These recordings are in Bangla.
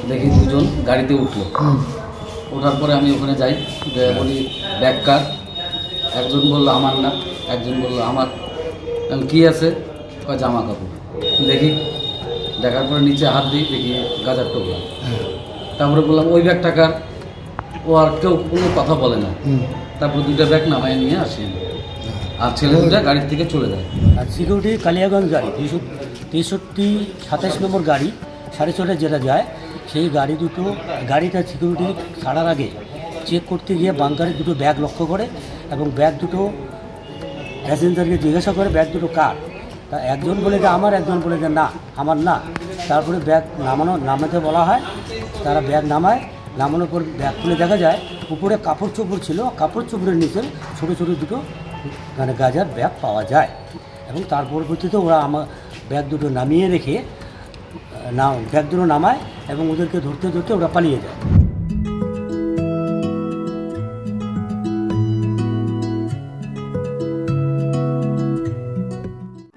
দেখি দুজন গাড়িতে উঠলো। ওঠার পরে আমি ওখানে যাই, বলি ব্যাগ কার। একজন বললো আমার না, একজন বললো আমার। আমি কী আছে? কয় জামা কাপড়। দেখি, দেখার পরে নিচে হাত দিই, দেখি গাজার টোকরা। তারপরে বললাম ওই ব্যাগ টাকার। ও আর কেউ কোনো কথা বলে না। তারপর দুইটা ব্যাগ নামায় নিয়ে আসি, আর ছেলে দুটা গাড়ির থেকে চলে যায়। আর সিকিউরিটি কালিয়াগঞ্জ গাড়ি 63-27 নম্বর গাড়ি 6:30 যেটা যায়, সেই গাড়ি দুটো গাড়িটা সিকিউরিটি ছাড়ার আগে চেক করতে গিয়ে বাঙ্কারে দুটো ব্যাগ লক্ষ্য করে এবং ব্যাগ দুটো প্যাসেঞ্জারকে জিজ্ঞাসা করে ব্যাগ দুটো কার। তা একজন বলে যে আমার, একজন বলে যে না আমার না। তারপরে ব্যাগ নামাতে বলা হয়, তারা ব্যাগ নামায়। নামানোর পর ব্যাগ খুলে দেখা যায় উপরে কাপড় চোপড় ছিল, কাপড় চোপড়ের নিচে ছোটো ছোটো দুটো মানে গাজার ব্যাগ পাওয়া যায়। এবং তার পরবর্তীতে ওরা আমার ব্যাগ দুটো নামিয়ে রেখে ব্যাগ দুটো নামায় এবং ওদেরকে ধরতে ধরতে ওরা পালিয়ে যায়।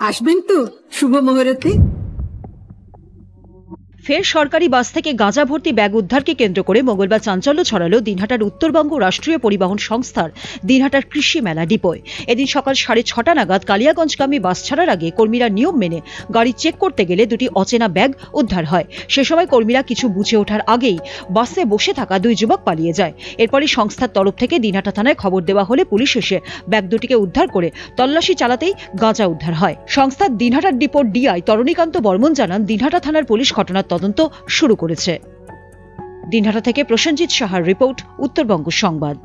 আসবেন তো শুভ মুহূর্তে। ফের সরকারি বাস থেকে গাঁজা ভর্তি ব্যাগ উদ্ধারকে কেন্দ্র করে মঙ্গলবার চাঞ্চল্য ছড়ালো দিনহাটার উত্তরবঙ্গ রাষ্ট্রীয় পরিবহন সংস্থার দিনহাটার কৃষি মেলা ডিপোয়। এদিন সকাল 6:30 নাগাদ কালিয়াগঞ্জগামী বাস ছাড়ার আগে কর্মীরা নিয়ম মেনে গাড়ি চেক করতে গেলে দুটি অচেনা ব্যাগ উদ্ধার হয়। সে সময় কর্মীরা কিছু বুঝে ওঠার আগেই বাসে বসে থাকা দুই যুবক পালিয়ে যায়। এরপরই সংস্থার তরফ থেকে দিনহাটা থানায় খবর দেওয়া হলে পুলিশ এসে ব্যাগ দুটিকে উদ্ধার করে তল্লাশি চালাতেই গাঁজা উদ্ধার হয়। সংস্থার দিনহাটার ডিপোর ডিআই তরণীকান্ত বর্মন জানান, দিনহাটা থানার পুলিশ ঘটনার তদন্ত শুরু করেছে। দিনহাটা থেকে প্রসেনজিৎ সাহার রিপোর্ট, উত্তরবঙ্গ সংবাদ।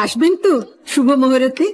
আসবেন তো শুভ মুহূর্তে।